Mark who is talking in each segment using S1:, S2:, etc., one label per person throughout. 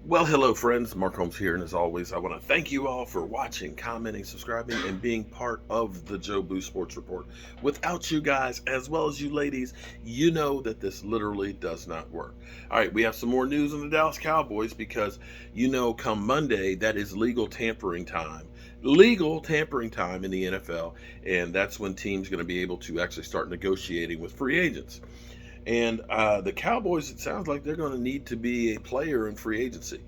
S1: Well, hello, friends. Mark Holmes here, and as always, I want to thank you all for watching, commenting, subscribing, and being part of the Joe Boo Sports Report. Without you guys, as well as you ladies, you know that this literally does not work. All right, we have some more news on the Dallas Cowboys because, come Monday, that is legal tampering time. Legal tampering time in the NFL, and that's when teams are going to be able to actually start negotiating with free agents. And the Cowboys, it sounds like they're going to need to be a player in free agency.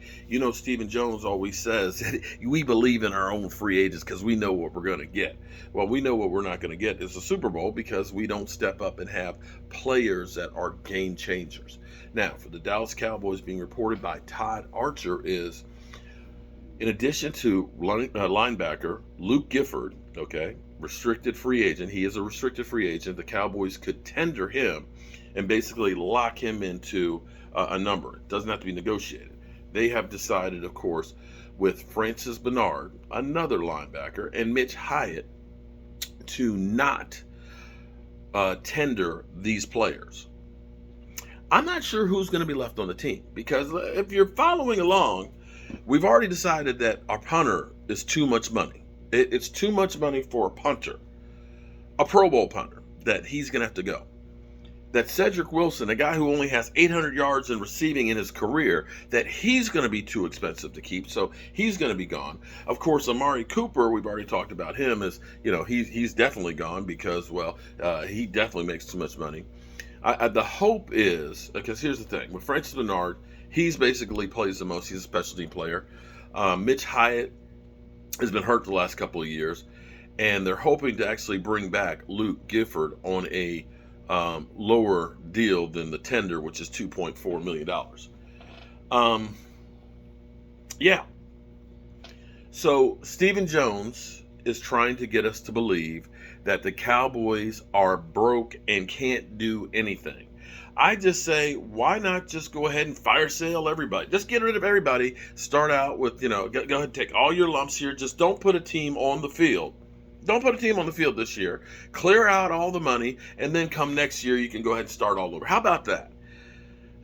S1: Stephen Jones always says that we believe in our own free agents because we know what we're going to get. Well, we know what we're not going to get is the Super Bowl because we don't step up and have players that are game changers. Now, for the Dallas Cowboys, being reported by Todd Archer is, in addition to linebacker Luke Gifford, restricted free agent. He is a restricted free agent. The Cowboys could tender him and basically lock him into a number. It doesn't have to be negotiated. They have decided, of course, with Francis Bernard, another linebacker, and Mitch Hyatt to not tender these players. I'm not sure who's going to be left on the team because if you're following along, we've already decided that our punter is too much money. It's too much money for a punter, a Pro Bowl punter, that he's going to have to go. That Cedric Wilson, a guy who only has 800 yards in receiving in his career, that he's going to be too expensive to keep, so he's going to be gone. Of course, Amari Cooper, we've already talked about him, he's definitely gone because, he definitely makes too much money. The hope is, because here's the thing, with Francis Bernard, he's basically plays the most. He's a specialty player. Mitch Hyatt has been hurt the last couple of years, and they're hoping to actually bring back Luke Gifford on a lower deal than the tender, which is $2.4 million. So Stephen Jones is trying to get us to believe that the Cowboys are broke and can't do anything. I just say, why not just go ahead and fire sale everybody? Just get rid of everybody. Start out with, go ahead and take all your lumps here. Just don't put a team on the field. Don't put a team on the field this year. Clear out all the money, and then come next year, you can go ahead and start all over. How about that?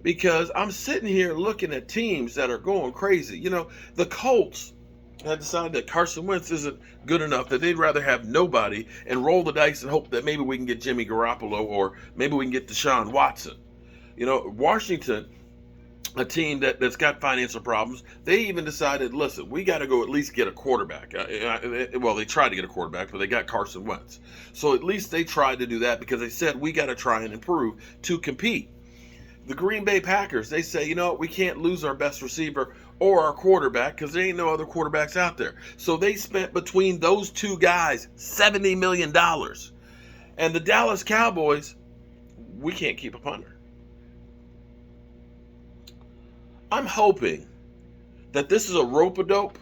S1: Because I'm sitting here looking at teams that are going crazy. The Colts had decided that Carson Wentz isn't good enough, that they'd rather have nobody and roll the dice and hope that maybe we can get Jimmy Garoppolo or maybe we can get Deshaun Watson. Washington, a team that's got financial problems, they even decided, listen, we got to go at least get a quarterback. They tried to get a quarterback, but they got Carson Wentz. So at least they tried to do that because they said we got to try and improve to compete. The Green Bay Packers, they say, we can't lose our best receiver or our quarterback because there ain't no other quarterbacks out there. So they spent between those two guys $70 million. And the Dallas Cowboys, we can't keep a punter. I'm hoping that this is a rope-a-dope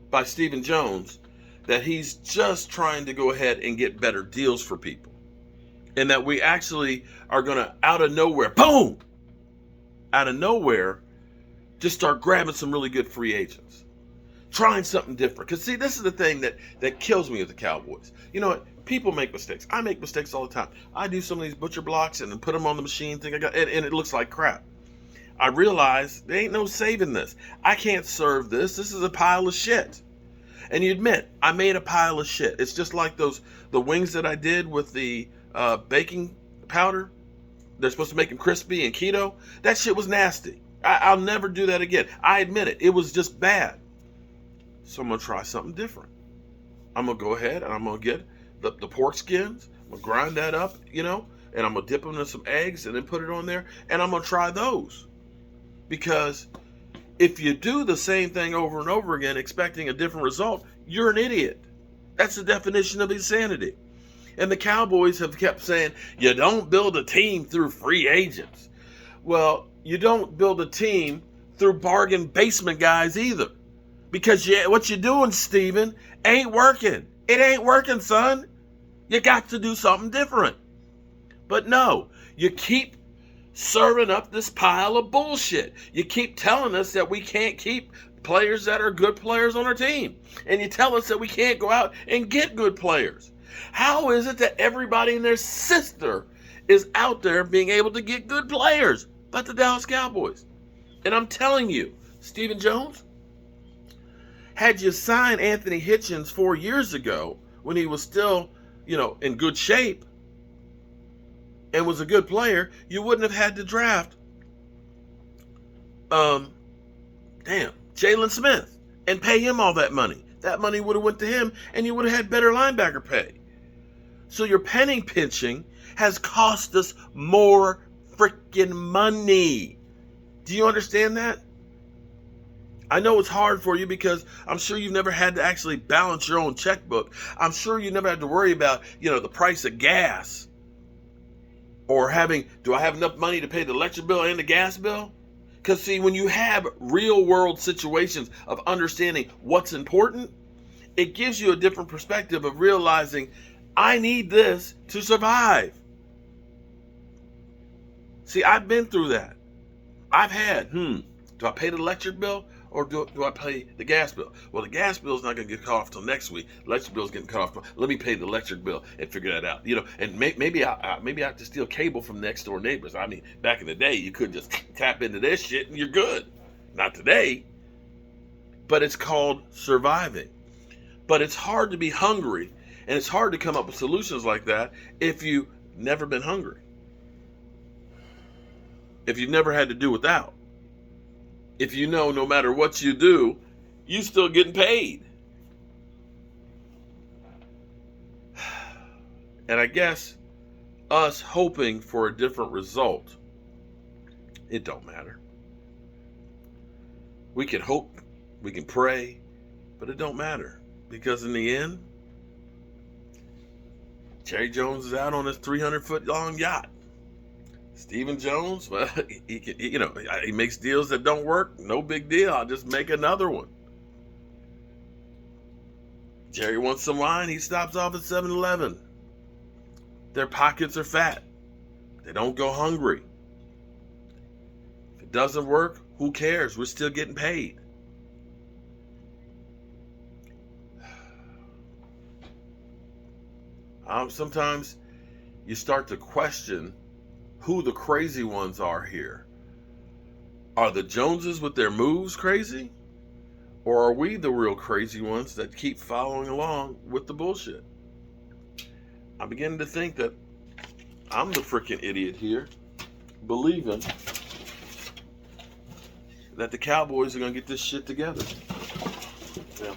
S1: by Stephen Jones, that he's just trying to go ahead and get better deals for people. And that we actually are going to, out of nowhere, boom, out of nowhere, just start grabbing some really good free agents. Trying something different. Because, see, this is the thing that kills me with the Cowboys. You know what? People make mistakes. I make mistakes all the time. I do some of these butcher blocks and then put them on the machine, and it looks like crap. I realize there ain't no saving this. I can't serve this. This is a pile of shit. And you admit, I made a pile of shit. It's just like the wings that I did with the baking powder. They're supposed to make them crispy and keto. That shit was nasty. I'll never do that again. I admit it. It was just bad. So I'm going to try something different. I'm going to go ahead and I'm going to get the pork skins. I'm going to grind that up, and I'm going to dip them in some eggs and then put it on there. And I'm going to try those. Because if you do the same thing over and over again expecting a different result, you're an idiot. That's the definition of insanity. And the Cowboys have kept saying, you don't build a team through free agents. Well, you don't build a team through bargain basement guys either. Because what you're doing, Steven, ain't working. It ain't working, son. You got to do something different. But no, you keep serving up this pile of bullshit. You keep telling us that we can't keep players that are good players on our team. And you tell us that we can't go out and get good players. How is it that everybody and their sister is out there being able to get good players but the Dallas Cowboys? And I'm telling you, Stephen Jones, had you signed Anthony Hitchens 4 years ago when he was still, in good shape and was a good player, you wouldn't have had to draft, Jalen Smith and pay him all that money. That money would have went to him and you would have had better linebacker pay. So your penny pinching has cost us more freaking money. Do you understand that? I know it's hard for you because I'm sure you've never had to actually balance your own checkbook. I'm sure you never had to worry about, the price of gas or do I have enough money to pay the electric bill and the gas bill? Because see, when you have real world situations of understanding what's important, it gives you a different perspective of realizing I need this to survive. See, I've been through that. I've had, do I pay the electric bill or do I pay the gas bill? Well, the gas bill is not going to get cut off till next week. The electric bill is getting cut off. Let me pay the electric bill and figure that out. And maybe I have to steal cable from next door neighbors. I mean, back in the day, you could just tap into this shit and you're good. Not today. But it's called surviving. But it's hard to be hungry, and it's hard to come up with solutions like that if you've never been hungry. If you've never had to do without. If no matter what you do, you still getting paid. And I guess us hoping for a different result, it don't matter. We can hope, we can pray, but it don't matter. Because in the end, Jerry Jones is out on his 300-foot long yacht. Stephen Jones, well, he makes deals that don't work. No big deal. I'll just make another one. Jerry wants some wine. He stops off at 7-Eleven. Their pockets are fat. They don't go hungry. If it doesn't work, who cares? We're still getting paid. Sometimes you start to question who the crazy ones are here. Are the Joneses with their moves crazy? Or are we the real crazy ones that keep following along with the bullshit? I'm beginning to think that I'm the freaking idiot here, believing that the Cowboys are going to get this shit together. Yeah.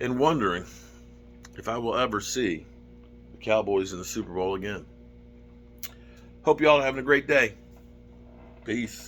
S1: And wondering if I will ever see the Cowboys in the Super Bowl again. Hope you all are having a great day. Peace.